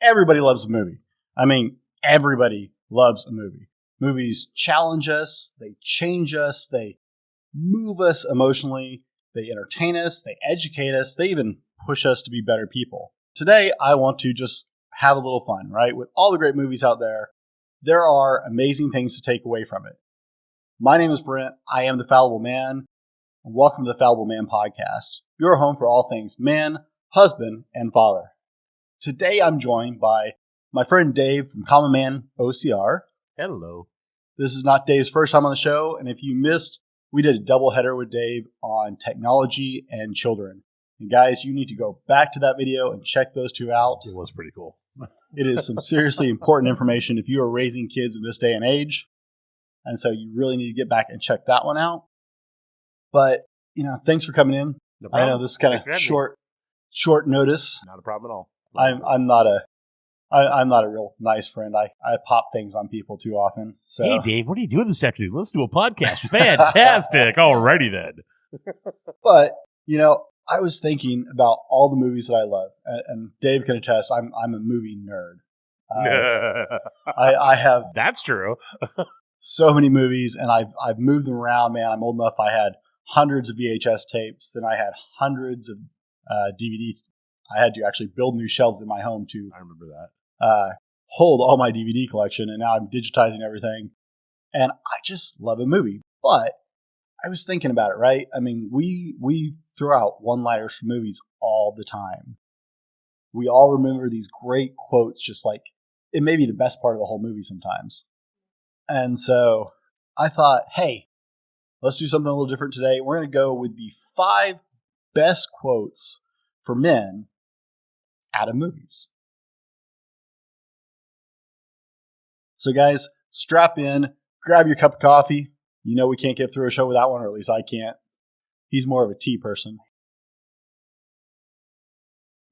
everybody loves a movie. I mean, everybody loves a movie. Movies challenge us, they change us, they move us emotionally, they entertain us, they educate us, they even push us to be better people. Today, I want to just have a little fun, right? With all the great movies out there, there are amazing things to take away from it. My name is Brent. I am the Fallible Man. Welcome to the Fallible Man Podcast, your home for all things man, husband, and father. Today, I'm joined by my friend Dave from Common Man OCR. Hello. This is not Dave's first time on the show, and if you missed, we did a doubleheader with Dave on technology and children. And guys, you need to go back to that video and check those two out. It was pretty cool. It is some seriously important information if you are raising kids in this day and age. And so you really need to get back and check that one out. But, thanks for coming in. No I know this is kind of short notice. Not a problem at all. I'm not a real nice friend. I pop things on people too often. So. Hey, Dave, what are you doing this afternoon? Let's do a podcast. Fantastic. Alrighty then. But, I was thinking about all the movies that I love. And Dave can attest, I'm a movie nerd. I have That's true. so many movies, and I've moved them around, man. I'm old enough. I had hundreds of VHS tapes. Then I had hundreds of DVDs. I had to actually build new shelves in my home to I remember that. Hold all my DVD collection, and now I'm digitizing everything. And I just love a movie. But I was thinking about it, right? I mean, we throw out one-liners for movies all the time. We all remember these great quotes, just like it may be the best part of the whole movie sometimes. And so I thought, hey, let's do something a little different today. We're going to go with the 5 best quotes for men out of movies. So guys, strap in, grab your cup of coffee. We can't get through a show without one, or at least I can't. He's more of a tea person.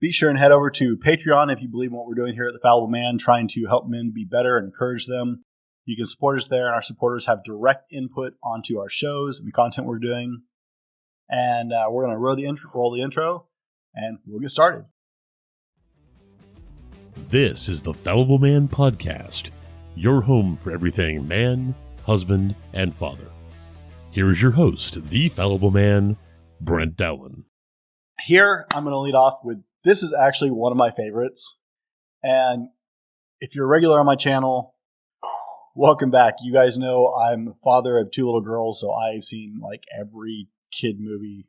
Be sure and head over to Patreon if you believe in what we're doing here at The Fallible Man, trying to help men be better and encourage them. You can support us there, and our supporters have direct input onto our shows and the content we're doing. And we're going to roll the intro, and we'll get started. This is the Fallible Man Podcast, your home for everything man, husband, and father. Here is your host, the Fallible Man, Brent Dowland. Here, I'm going to lead off with, this is actually one of my favorites. And if you're a regular on my channel, welcome back. You guys know I'm a father of 2 little girls, so I've seen like every kid movie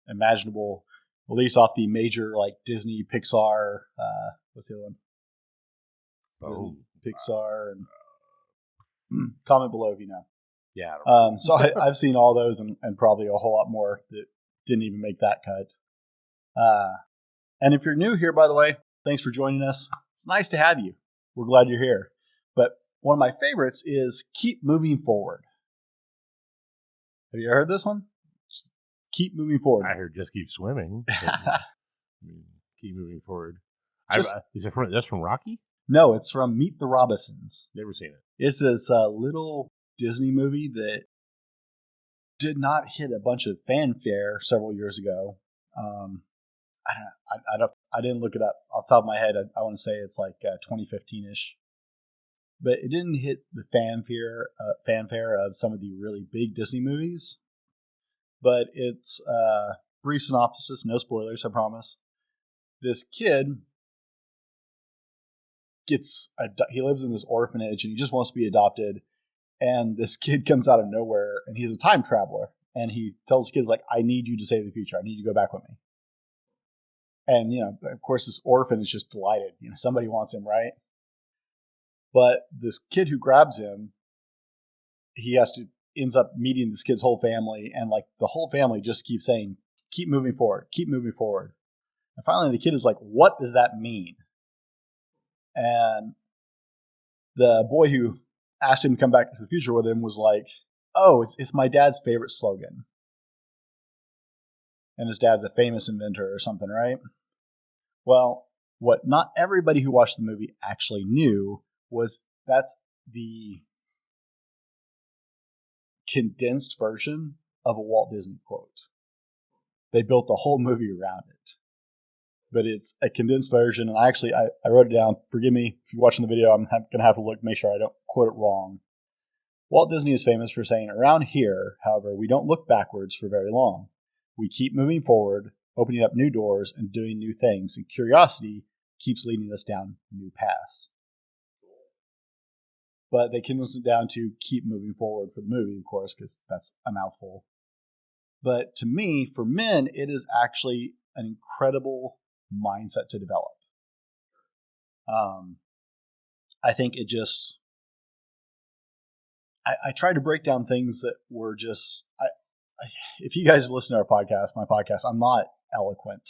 imaginable, at least off the major like Disney, Pixar, what's the other one? Disney, Pixar, and comment below if you know. Yeah. So I've seen all those and probably a whole lot more that didn't even make that cut. And if you're new here, by the way, thanks for joining us. It's nice to have you. We're glad you're here. But one of my favorites is keep moving forward. Have you heard this one? Just keep moving forward. I heard just keep swimming. Keep moving forward. Is it that's from Rocky? No, it's from Meet the Robinsons. Never seen it. It's this little Disney movie that did not hit a bunch of fanfare several years ago. I didn't look it up off the top of my head. I want to say it's like 2015-ish, but it didn't hit the fanfare of some of the really big Disney movies. But it's brief synopsis, no spoilers, I promise. This kid he lives in this orphanage and he just wants to be adopted. And this kid comes out of nowhere and he's a time traveler. And he tells the kids, like, I need you to save the future. I need you to go back with me. And, of course, this orphan is just delighted. Somebody wants him, right? But this kid who grabs him, ends up meeting this kid's whole family. And, like, the whole family just keeps saying, keep moving forward, keep moving forward. And finally, the kid is like, what does that mean? And the boy who asked him to come back to the future with him was like, oh, it's my dad's favorite slogan. And his dad's a famous inventor or something, right? Well, what not everybody who watched the movie actually knew was that's the condensed version of a Walt Disney quote. They built the whole movie around it. but it's a condensed version. And I wrote it down. Forgive me if you're watching the video. I'm going to have to look, make sure I don't quote it wrong. Walt Disney is famous for saying, "Around here, however, we don't look backwards for very long. We keep moving forward, opening up new doors and doing new things, and curiosity keeps leading us down new paths." But they condense it down to keep moving forward for the movie, of course, because that's a mouthful. But to me, for men, it is actually an incredible mindset to develop. I think it just... I try to break down things that were just... if you guys have listened to my podcast, I'm not eloquent.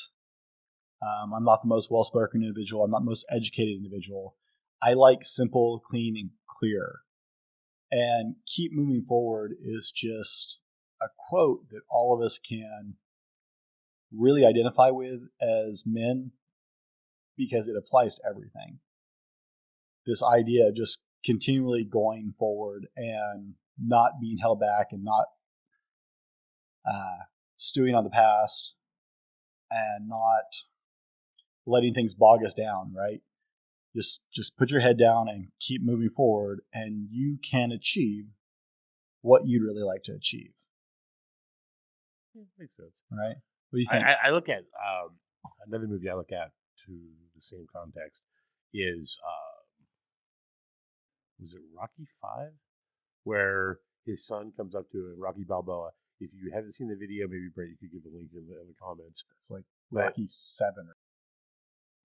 I'm not the most well-spoken individual. I'm not the most educated individual. I like simple, clean, and clear. And keep moving forward is just a quote that all of us can really identify with as men because it applies to everything. This idea of just continually going forward and not being held back and not stewing on the past and not letting things bog us down, right? Just put your head down and keep moving forward, and you can achieve what you'd really like to achieve. Yeah, makes sense. Right? What do you think? I look at another movie I look at to the same context is was it Rocky 5? Where his son comes up to him, Rocky Balboa. If you haven't seen the video, maybe Brent, you could give a link in the comments. It's like Rocky 7.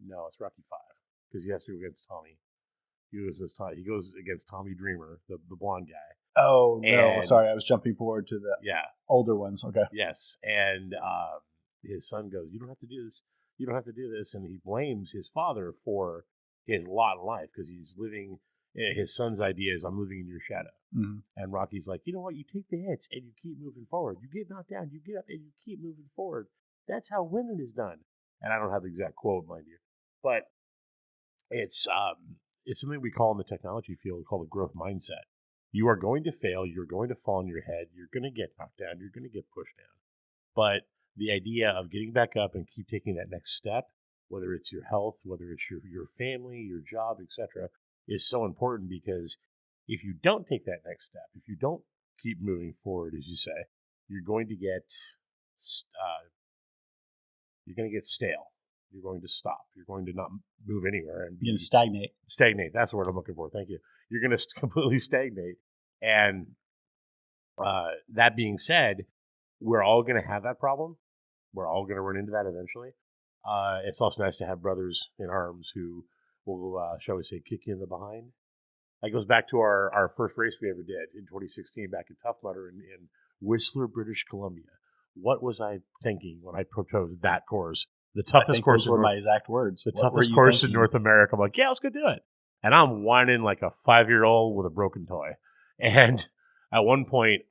No, it's Rocky 5. Because he has to go against Tommy. He goes against Tommy Dreamer, the blonde guy. Oh, no. Sorry, I was jumping forward to the older ones. Okay. Yes. And his son goes, "You don't have to do this. You don't have to do this." And he blames his father for his lot in life because he's living... His son's idea is, "I'm living in your shadow." Mm-hmm. And Rocky's like, "You know what? You take the hits and you keep moving forward. You get knocked down, you get up, and you keep moving forward. That's how winning is done." And I don't have the exact quote, mind you. But it's something we call in the technology field called a growth mindset. You are going to fail. You're going to fall on your head. You're going to get knocked down. You're going to get pushed down. But the idea of getting back up and keep taking that next step, whether it's your health, whether it's your family, your job, etc., is so important, because if you don't take that next step, if you don't keep moving forward, as you say, you're going to get stale. You're going to stop. You're going to not move anywhere. And you're going to stagnate. Stagnate. That's the word I'm looking for. Thank you. You're going to completely stagnate. And that being said, we're all going to have that problem. We're all going to run into that eventually. It's also nice to have brothers in arms who will, shall we say, kick you in the behind. That goes back to our first race we ever did in 2016 back in Tough Mudder in Whistler, British Columbia. What was I thinking when I proposed that course? The toughest course. Those were my exact words. The toughest course in North America. I'm like, yeah, let's go do it. And I'm whining like a 5-year-old with a broken toy. And at one point,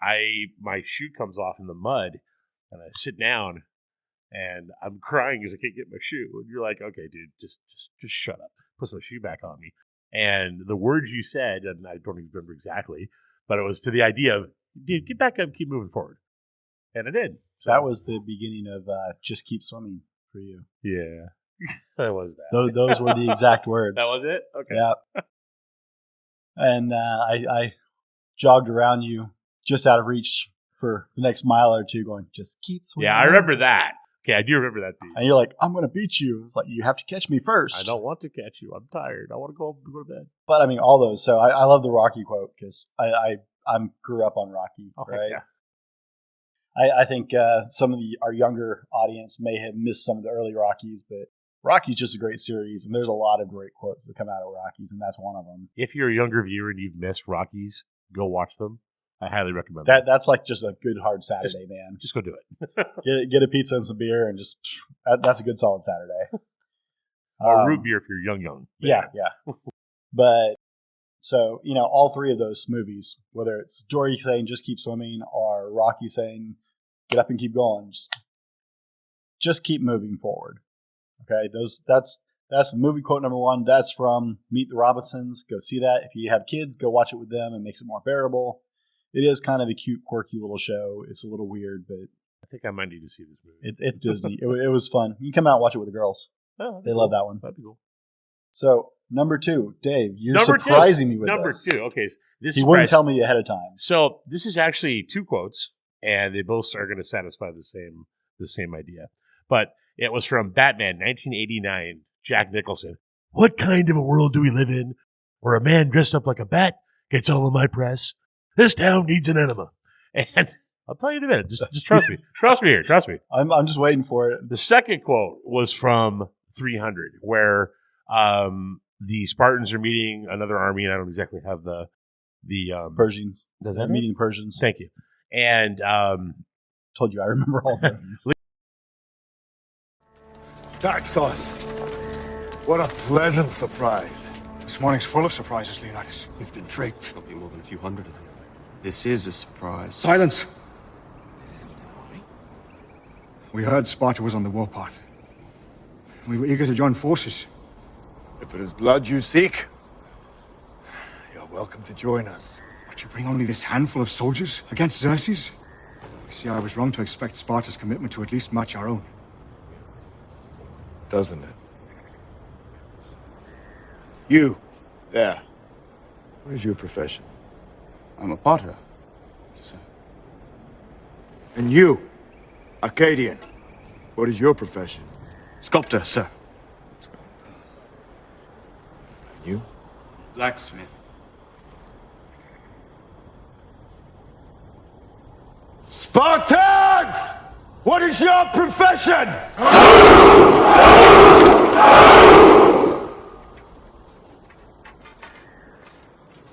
my shoe comes off in the mud, and I sit down, and I'm crying because I can't get my shoe. And you're like, okay, dude, just shut up. Put my shoe back on me. And the words you said, and I don't even remember exactly, but it was to the idea of, dude, get back up and keep moving forward. And I did. So that was the beginning of just keep swimming for you. Yeah. That was that. Those were the exact words. That was it? Okay. Yeah. And I jogged around you just out of reach for the next mile or two going, just keep swimming. Yeah, I remember that. Okay, I do remember that piece. And you're like, I'm going to beat you. It's like, you have to catch me first. I don't want to catch you. I'm tired. I want to go to bed. But I mean, all those. So I love the Rocky quote because I grew up on Rocky, right? Yeah. I think some of our younger audience may have missed some of the early Rockies, but Rocky's just a great series, and there's a lot of great quotes that come out of Rockies, and that's one of them. If you're a younger viewer and you've missed Rockies, go watch them. I highly recommend that. That's like just a good hard Saturday, man. Just go do it. get a pizza and some beer, and that's a good solid Saturday. Or root beer if you're young. Yeah. But so, all three of those movies, whether it's Dory saying just keep swimming or Rocky saying get up and keep going, just keep moving forward. Okay, that's the movie quote number one. That's from Meet the Robinsons. Go see that. If you have kids, go watch it with them. It makes it more bearable. It is kind of a cute, quirky little show. It's a little weird, but I think I might need to see this movie. It's Disney. It was fun. You can come out and watch it with the girls. They love that one. That'd be cool. So, number 2, Dave, you're surprising me with this. Number 2, okay. He wouldn't tell me ahead of time. So, this is actually 2 quotes, and they both are going to satisfy the same idea. But it was from Batman, 1989, Jack Nicholson. What kind of a world do we live in where a man dressed up like a bat gets all of my press? This town needs an enema. And I'll tell you in a minute. Just trust me. Trust me here. Trust me. I'm just waiting for it. The second quote was from 300, where the Spartans are meeting another army, and I don't exactly have the Persians. Does that meeting Persians? Thank you. And told you I remember all movies. Dark sauce. What a pleasant surprise. This morning's full of surprises, Leonidas. We've been tricked. There'll be more than a few hundred of them. This is a surprise. Silence! This isn't an army. We heard Sparta was on the warpath. We were eager to join forces. If it is blood you seek, you're welcome to join us. But you bring only this handful of soldiers against Xerxes? You see, I was wrong to expect Sparta's commitment to at least match our own. Doesn't it? You, there. What is your profession? I'm a potter, sir. And you, Arcadian. What is your profession? Sculptor, sir. You? Blacksmith. Spartans! What is your profession?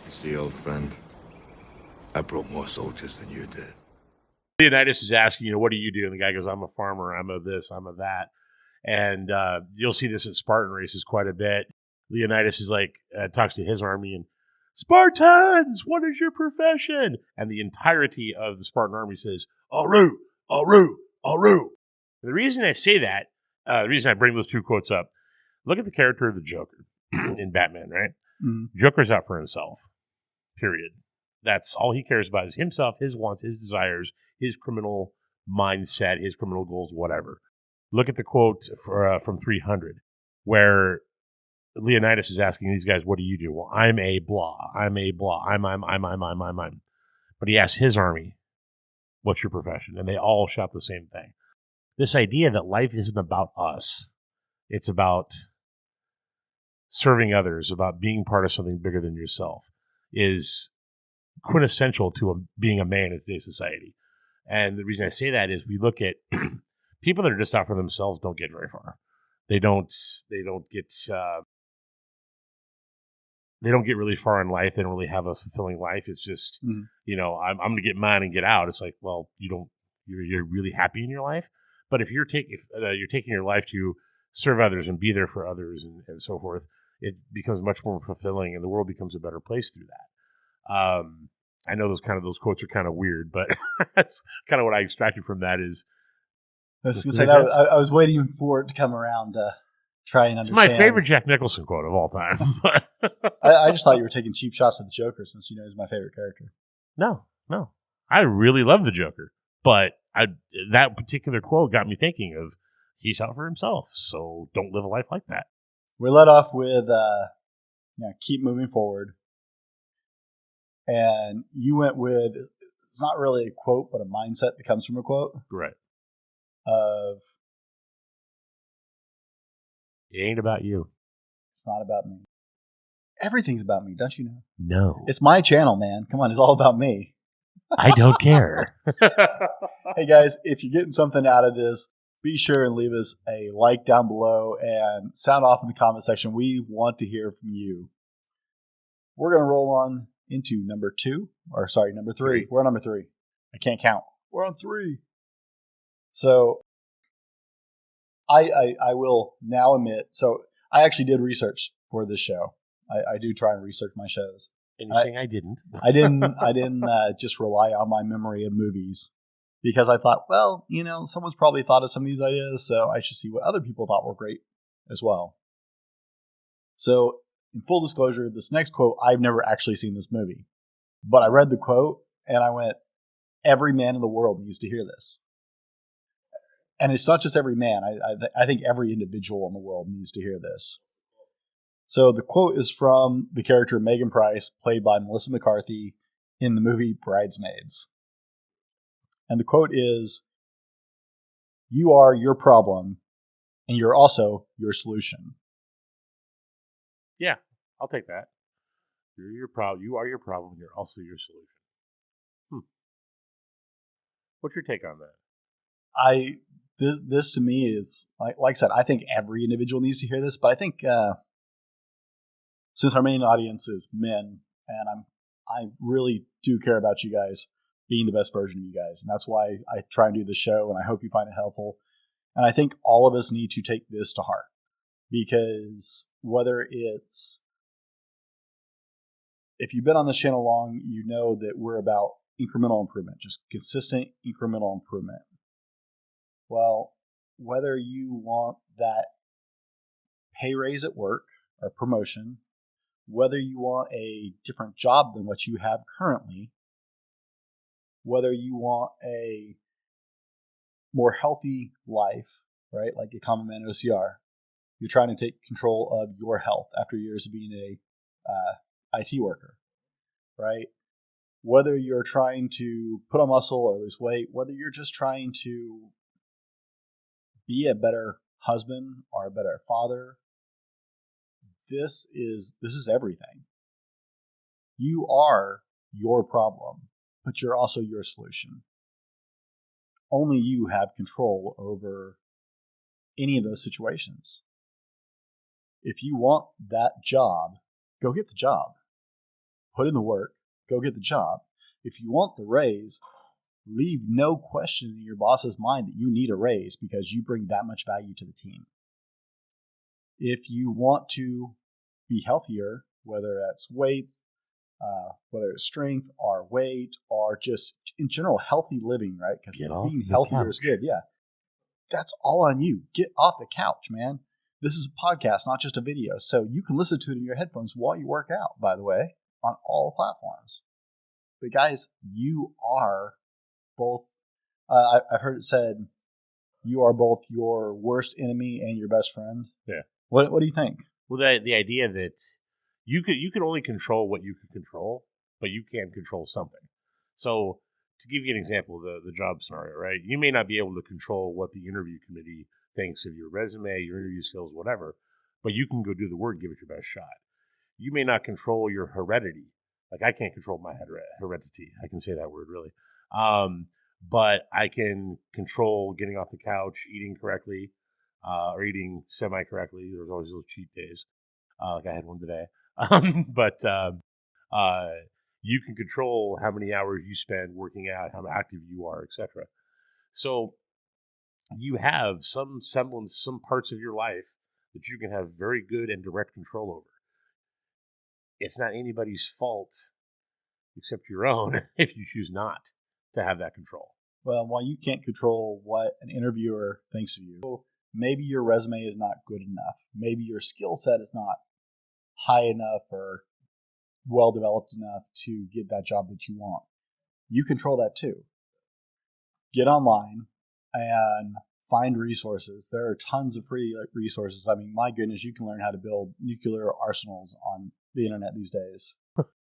You see, old friend, I brought more soldiers than you did. Leonidas is asking, what do you do? And the guy goes, I'm a farmer, I'm a this, I'm a that. And you'll see this at Spartan races quite a bit. Leonidas is like, talks to his army and, Spartans, what is your profession? And the entirety of the Spartan army says, Aru, Aru, Aru. The reason I say that, the reason I bring those 2 quotes up, look at the character of the Joker in Batman, right? Mm-hmm. Joker's out for himself, period. That's all he cares about is himself, his wants, his desires, his criminal mindset, his criminal goals, whatever. Look at the quote from 300, where Leonidas is asking these guys, what do you do? Well, I'm a blah. I'm a blah. I'm. But he asks his army, what's your profession? And they all shout the same thing. This idea that life isn't about us. It's about serving others, about being part of something bigger than yourself, is quintessential to being a man in today's society. And the reason I say that is we look at people that are just out for themselves don't get very far. They don't get really far in life. They don't really have a fulfilling life. It's just, I'm going to get mine and get out. It's like, well, you're really happy in your life. But if you're taking your life to serve others and be there for others and so forth, it becomes much more fulfilling, and the world becomes a better place through that. I know those quotes are kind of weird, but that's kind of what I extracted from that is. I was going to say that I was waiting for it to come around to try and understand. It's my favorite Jack Nicholson quote of all time. I just thought you were taking cheap shots at the Joker since he's my favorite character. No. I really love the Joker, but that particular quote got me thinking of he's out for himself, so don't live a life like that. We let off with keep moving forward. And you went with, it's not really a quote, but a mindset that comes from a quote. Right. Of, it ain't about you. It's not about me. Everything's about me, don't you know? No. It's my channel, man. Come on, it's all about me. I don't care. Hey, guys, if you're getting something out of this, be sure and leave us a like down below and sound off in the comment section. We want to hear from you. We're going to roll on into number 3. We're on number 3. I can't count. We're on 3. So I will now admit, so I actually did research for this show. I do try and research my shows. And you're saying I didn't? I didn't just rely on my memory of movies because I thought, well, someone's probably thought of some of these ideas, so I should see what other people thought were great as well. So in full disclosure, this next quote, I've never actually seen this movie, but I read the quote and I went, every man in the world needs to hear this. And it's not just every man. I think every individual in the world needs to hear this. So the quote is from the character Megan Price, played by Melissa McCarthy in the movie Bridesmaids. And the quote is, "You are your problem, and you're also your solution." Yeah, I'll take that. You're your problem. You are your problem. You're also your solution. What's your take on that? This to me is like I said, I think every individual needs to hear this, but I think since our main audience is men, and I really do care about you guys being the best version of you guys, and that's why I try and do this show, and I hope you find it helpful. And I think all of us need to take this to heart, because whether it's, if you've been on this channel long, you know that we're about incremental improvement, just consistent incremental improvement. Well, whether you want that pay raise at work or promotion, whether you want a different job than what you have currently, whether you want a more healthy life, right? Like a common man OCR, you're trying to take control of your health after years of being a IT worker, right? Whether you're trying to put on muscle or lose weight, whether you're just trying to be a better husband or a better father, this is everything. You are your problem, but you're also your solution. Only you have control over any of those situations. If you want that job, go get the job. Put in the work, go get the job. If you want the raise, leave no question in your boss's mind that you need a raise because you bring that much value to the team. If you want to be healthier, whether that's weight, whether it's strength or weight or just in general healthy living, right? Because being healthier is good. Yeah. That's all on you. Get off the couch, man. This is a podcast, not just a video. So you can listen to it in your headphones while you work out, by the way, on all platforms. But guys, you are both, I've heard it said, you are both your worst enemy and your best friend. Yeah. What do you think? Well, the idea that you can only control what you can control, but you can control something. So to give you an example, the job scenario, right? You may not be able to control what the interview committee thinks of your resume, your interview skills, whatever, but you can go do the work, give it your best shot. You may not control your heredity. Like I can't control my heredity. I can say that word really. But I can control getting off the couch, eating correctly, or eating semi-correctly. There's always those cheat days. Like I had one today. But you can control how many hours you spend working out, how active you are, etc. So you have some semblance, some parts of your life that you can have very good and direct control over. It's not anybody's fault except your own if you choose not to have that control. Well, while you can't control what an interviewer thinks of you, maybe your resume is not good enough. Maybe your skill set is not high enough or well developed enough to get that job that you want. You control that too. Get online and find resources. There are tons of free resources. I mean, my goodness, you can learn how to build nuclear arsenals on the internet these days.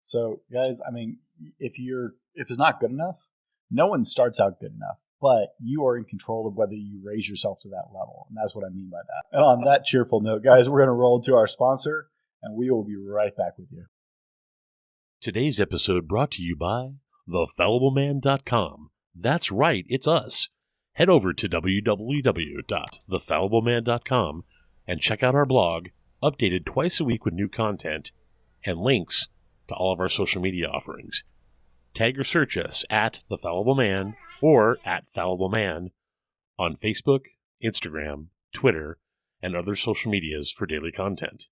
So, guys, I mean, if it's not good enough, no one starts out good enough, but you are in control of whether you raise yourself to that level. And that's what I mean by that. And on that cheerful note, guys, we're going to roll to our sponsor, and we will be right back with you. Today's episode brought to you by thefallibleman.com. That's right, it's us. Head over to www.thefallibleman.com and check out our blog, updated twice a week with new content and links to all of our social media offerings. Tag or search us at The Fallible Man or at Fallible Man on Facebook, Instagram, Twitter, and other social medias for daily content.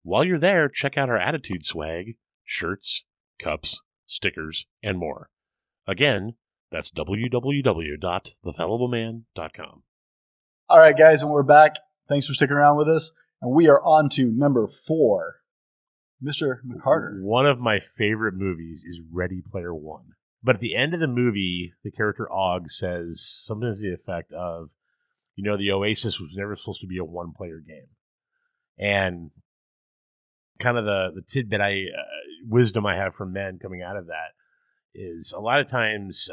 While you're there, check out our Attitude swag, shirts, cups, stickers, and more. Again, that's www.thefallibleman.com. All right, guys, and we're back. Thanks for sticking around with us. And we are on to number 4. Mr. McCarter. One of my favorite movies is Ready Player One. But at the end of the movie, the character Og says something to the effect of, the Oasis was never supposed to be a one-player game. And kind of the tidbit wisdom I have from men coming out of that is a lot of times,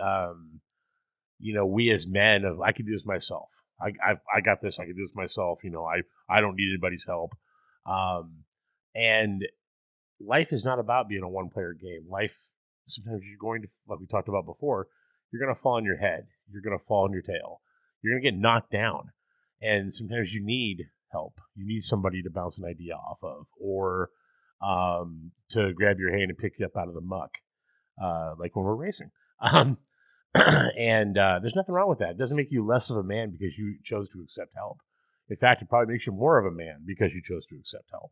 we as men, I could do this myself. I got this. I can do this myself. I don't need anybody's help. And life is not about being a one-player game. Life, sometimes you're going to, like we talked about before, you're going to fall on your head. You're going to fall on your tail. You're going to get knocked down. And sometimes you need help. You need somebody to bounce an idea off of, or to grab your hand and pick you up out of the muck, like when we're racing. And there's nothing wrong with that. It doesn't make you less of a man because you chose to accept help. In fact, it probably makes you more of a man because you chose to accept help.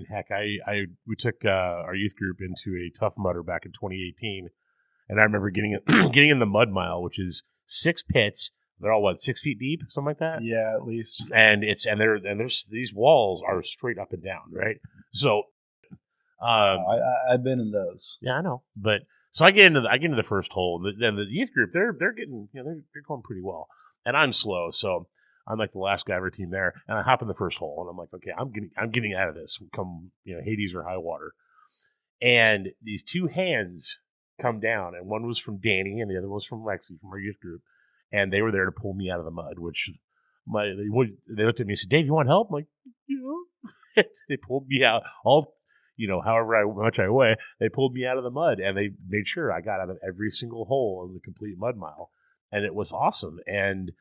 Heck, we took our youth group into a Tough Mudder back in 2018, and I remember getting in the mud mile, which is 6 pits. They're all 6 feet deep, something like that. Yeah, at least. And there's these walls are straight up and down, right? So, I've been in those. Yeah, I know. But so I get into the first hole, and then the youth group they're getting they're going pretty well, and I'm slow, so I'm like the last guy of our team there, and I hop in the first hole, and I'm like, okay, I'm getting out of this. Come Hades or high water, and these 2 hands come down, and one was from Danny, and the other was from Lexi from our youth group. And they were there to pull me out of the mud, which they looked at me and said, Dave, you want help? I'm like, yeah. They pulled me out, however much I weigh, they pulled me out of the mud, and they made sure I got out of every single hole in the complete mud mile. And it was awesome. And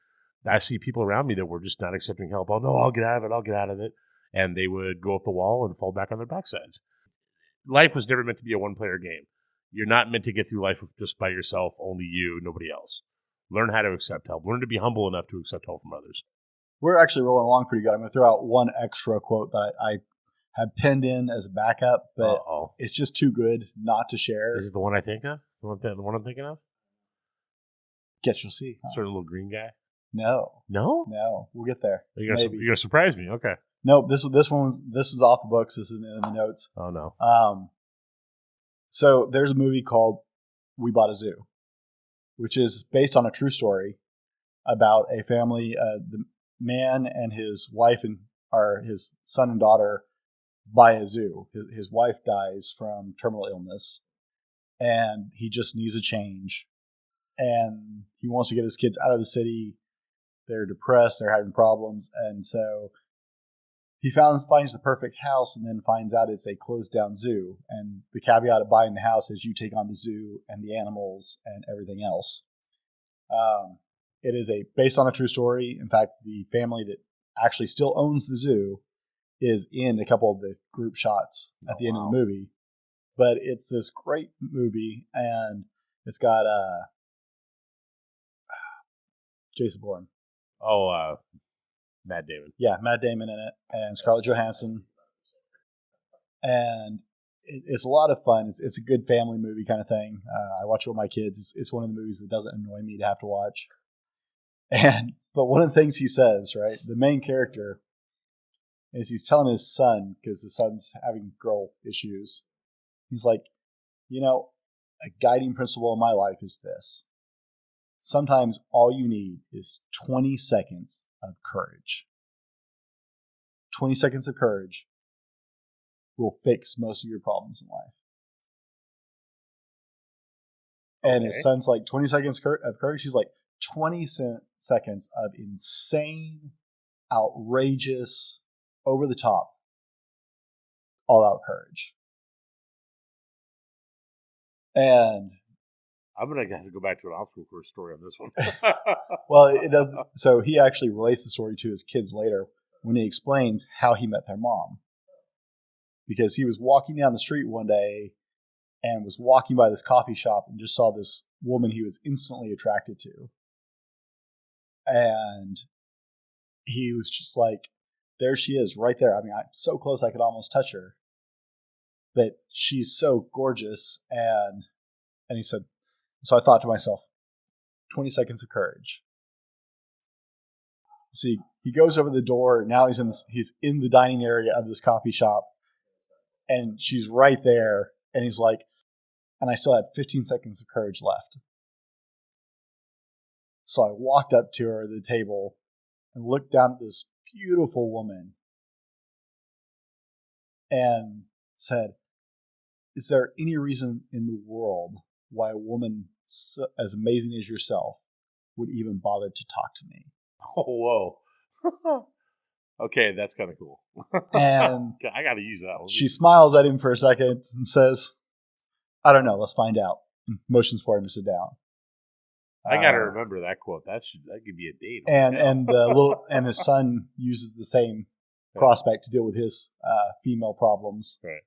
I see people around me that were just not accepting help. Oh, no, I'll get out of it. And they would go up the wall and fall back on their backsides. Life was never meant to be a one-player game. You're not meant to get through life just by yourself, only you, nobody else. Learn how to accept help. Learn to be humble enough to accept help from others. We're actually rolling along pretty good. I'm going to throw out one extra quote that I have pinned in as a backup, but it's just too good not to share. Is it the one I think of? The one I'm thinking of? Guess you'll see. Sort of little green guy? No. No? No. We'll get there. You're going to surprise me. Okay. Nope. This is off the books. This isn't in the notes. Oh, no. So there's a movie called We Bought a Zoo, which is based on a true story about a family. The man and his wife his son and daughter buy a zoo. His wife dies from terminal illness, and he just needs a change. And he wants to get his kids out of the city. They're depressed. They're having problems. And so he finds the perfect house, and then finds out it's a closed down zoo. And the caveat of buying the house is you take on the zoo and the animals and everything else. It is based on a true story. In fact, the family that actually still owns the zoo is in a couple of the group shots at the end of the movie. But it's this great movie, and it's got Jason Bourne. Oh, Matt Damon. Yeah, Matt Damon in it, and Scarlett Johansson. And it's a lot of fun. It's a good family movie kind of thing. I watch it with my kids. It's one of the movies that doesn't annoy me to have to watch. But one of the things he says, right, the main character, is he's telling his son, because the son's having girl issues. He's like, a guiding principle in my life is this. Sometimes all you need is 20 seconds of courage. 20 seconds of courage will fix most of your problems in life. And his son's like, 20 seconds of courage? He's like, 20 seconds of insane, outrageous, over the top, all out courage. And I'm going to have to go back to an obstacle course story on this one. well, it does. So he actually relates the story to his kids later when he explains how he met their mom. Because he was walking down the street one day and was walking by this coffee shop and just saw this woman he was instantly attracted to. And he was just like, there she is right there. I mean, I'm so close I could almost touch her. But she's so gorgeous. And he said, so I thought to myself, 20 seconds of courage. See, he goes over the door. Now he's in the dining area of this coffee shop. And she's right there. And he's like, and I still had 15 seconds of courage left. So I walked up to her at the table and looked down at this beautiful woman and said, is there any reason in the world why a woman as amazing as yourself would even bother to talk to me? Oh, whoa. Okay, that's kind of cool. And I got to use that one. She smiles at him for a second and says, I don't know, let's find out. And motions for him to sit down. I got to remember that quote. That could be a date. And his son uses the same prospect to deal with his female problems. Right.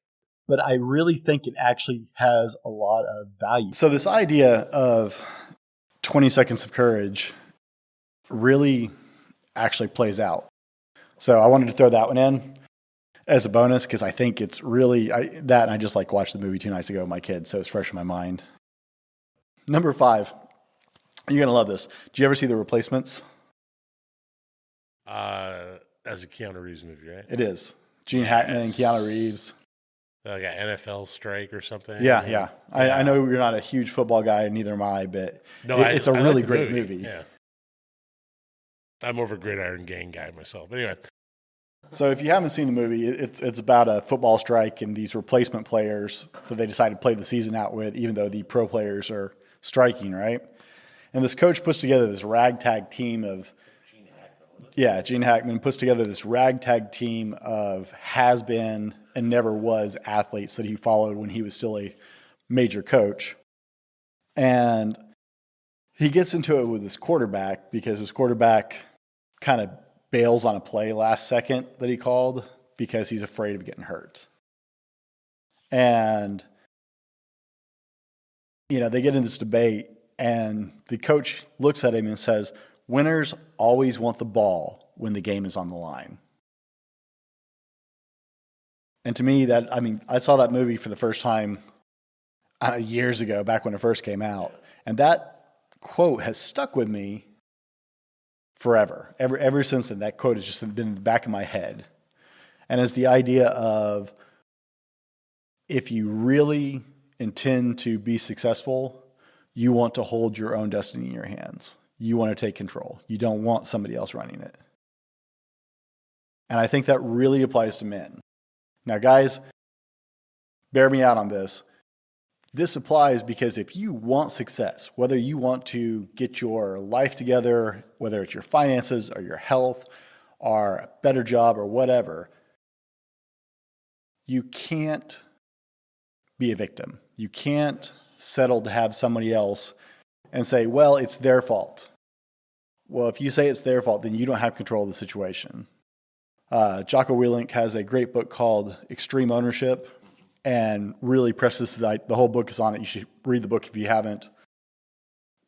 But I really think it actually has a lot of value. So this idea of 20 seconds of courage really actually plays out. So I wanted to throw that one in as a bonus because I think it's really that, and I just watched the movie 2 nights ago with my kids, so it's fresh in my mind. Number 5, you're gonna love this. Did you ever see The Replacements? As a Keanu Reeves movie, right? It is. Gene Hackman and Keanu Reeves. Like an NFL strike or something. Yeah. I know you're not a huge football guy, and neither am I, but it's a really great movie. Yeah. I'm more of a Gridiron Gang guy myself. But anyway. So if you haven't seen the movie, it's about a football strike and these replacement players that they decided to play the season out with, even though the pro players are striking, right? And this coach puts together this ragtag team of Gene Hackman puts together this ragtag team of has-been and never was athletes that he followed when he was still a major coach. And he gets into it with his quarterback because his quarterback kind of bails on a play last second that he called because he's afraid of getting hurt. And, they get in this debate, and the coach looks at him and says, winners always want the ball when the game is on the line. And to me, I saw that movie for the first time years ago, back when it first came out. And that quote has stuck with me forever. Ever since then, that quote has just been in the back of my head. And it's the idea of if you really intend to be successful, you want to hold your own destiny in your hands. You want to take control. You don't want somebody else running it. And I think that really applies to men. Now, guys, bear me out on this. This applies because if you want success, whether you want to get your life together, whether it's your finances or your health or a better job or whatever, you can't be a victim. You can't settle to have somebody else and say, well, it's their fault. Well, if you say it's their fault, then you don't have control of the situation. Jocko Willink has a great book called Extreme Ownership and really presses the whole book is on it. You should read the book if you haven't.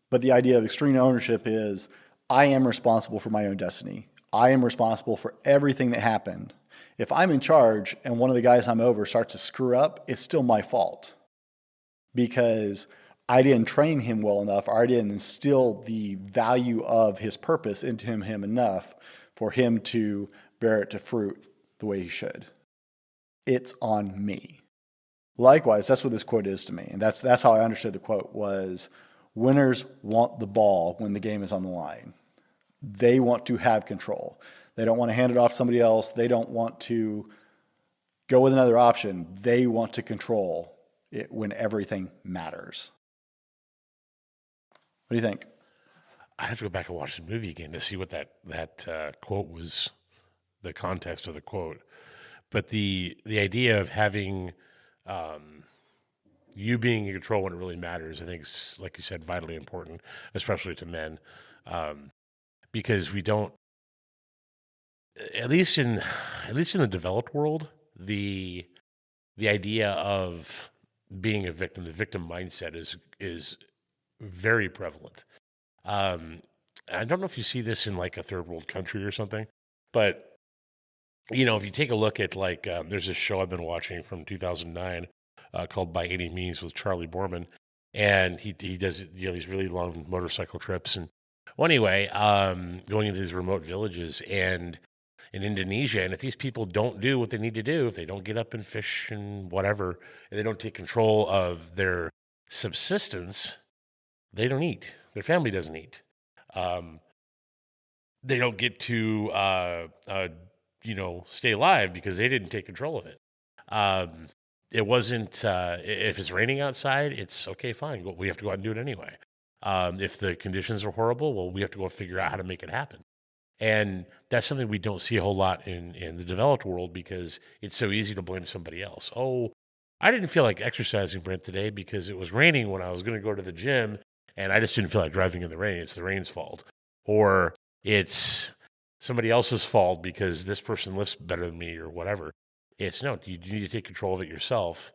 But the idea of extreme ownership is I am responsible for my own destiny. I am responsible for everything that happened. If I'm in charge and one of the guys I'm over starts to screw up, it's still my fault because I didn't train him well enough, or I didn't instill the value of his purpose into him enough for him to bear it to fruit the way he should. It's on me. Likewise, that's what this quote is to me. And that's how I understood the quote was winners want the ball when the game is on the line. They want to have control. They don't want to hand it off to somebody else. They don't want to go with another option. They want to control it when everything matters. What do you think? I have to go back and watch the movie again to see what that quote was, the context of the quote. But the idea of having you being in control when it really matters, I think is, like you said, vitally important, especially to men, because we don't. At least in the developed world, the idea of being a victim, the victim mindset is very prevalent. I don't know if you see this in like a third world country or something, but if you take a look at there's this show I've been watching from 2009 called By Any Means with Charlie Borman, and he does these really long motorcycle trips, and well, anyway, going into these remote villages and in Indonesia, and if these people don't do what they need to do, if they don't get up and fish and whatever, and they don't take control of their subsistence, they don't eat. Their family doesn't eat. they don't get to, stay alive because they didn't take control of it. It wasn't, if it's raining outside, it's okay, fine. We have to go out and do it anyway. If the conditions are horrible, well, we have to go figure out how to make it happen. And that's something we don't see a whole lot in the developed world because it's so easy to blame somebody else. Oh, I didn't feel like exercising, Brent, today because it was raining when I was going to go to the gym and I just didn't feel like driving in the rain. It's the rain's fault. Or it's somebody else's fault because this person lifts better than me or whatever. It's no, you need to take control of it yourself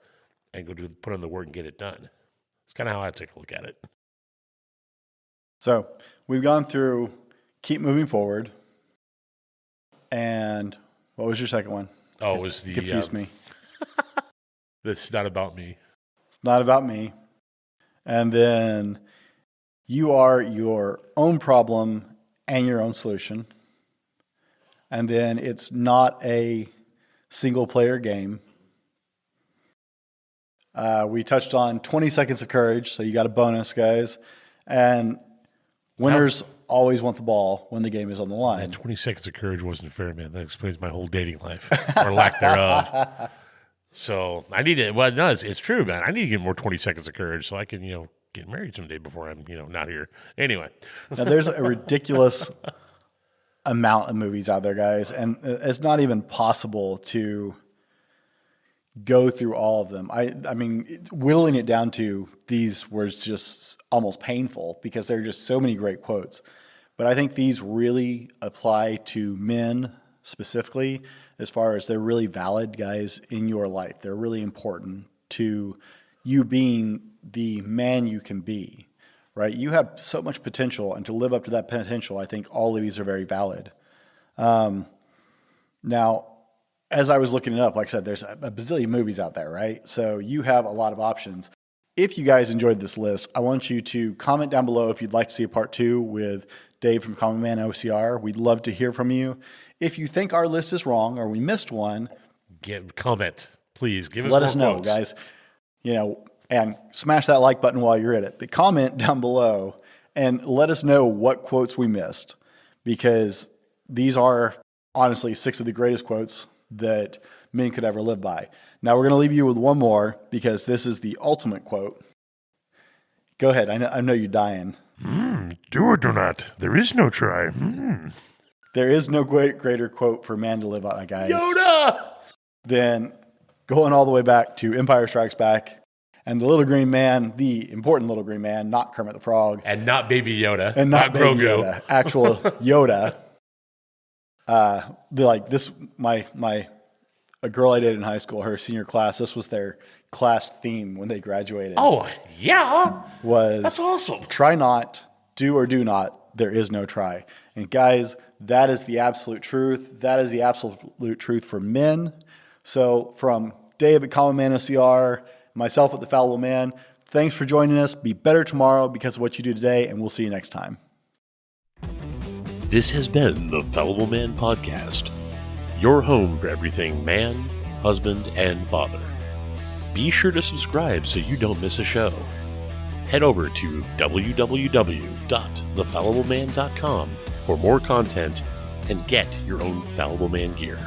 and put in the work and get it done. It's kind of how I take a look at it. So we've gone through Keep Moving Forward. And what was your second one? Oh, it was the... Confused me. That's not about me. It's not about me. And then you are your own problem and your own solution. And then it's not a single player game. We touched on 20 seconds of courage, so you got a bonus, guys. And winners always want the ball when the game is on the line. That 20 seconds of courage wasn't fair, man. That explains my whole dating life, or lack thereof. So I need to, well, no, it's true, man. I need to get more 20 seconds of courage so I can, get married someday before I'm, not here. Anyway. Now, there's a ridiculous amount of movies out there, guys, and it's not even possible to go through all of them. I mean, whittling it down to these was just almost painful because there are just so many great quotes. But I think these really apply to men specifically, as far as they're really valid, guys, in your life. They're really important to you being the man you can be, right? You have so much potential, and to live up to that potential, I think all of these are very valid. Now, as I was looking it up, like I said, there's a bazillion movies out there, right? So you have a lot of options. If you guys enjoyed this list, I want you to comment down below if you'd like to see a part 2 with Dave from Common Man OCR. We'd love to hear from you. If you think our list is wrong or we missed one, comment, please. Let us know, guys. And smash that like button while you're at it. But comment down below and let us know what quotes we missed, because these are honestly 6 of the greatest quotes that men could ever live by. Now we're going to leave you with one more because this is the ultimate quote. Go ahead. I know you're dying. Do or do not. There is no try. There is no greater quote for man to live by, guys. Yoda! Then going all the way back to Empire Strikes Back and the little green man, the important little green man, not Kermit the Frog. And not Baby Yoda. And not Baby Grogu. Yoda. Actual Yoda. A girl I dated in high school, her senior class, this was their class theme when they graduated. Oh, yeah. That's awesome. Try not, do or do not, there is no try. And guys, that is the absolute truth. That is the absolute truth for men. So from Dave at Common Man OCR, myself at The Fallible Man, thanks for joining us. Be better tomorrow because of what you do today, and we'll see you next time. This has been the Fallible Man Podcast, your home for everything man, husband, and father. Be sure to subscribe so you don't miss a show. Head over to www.thefallibleman.com for more content and get your own Fallible Man gear.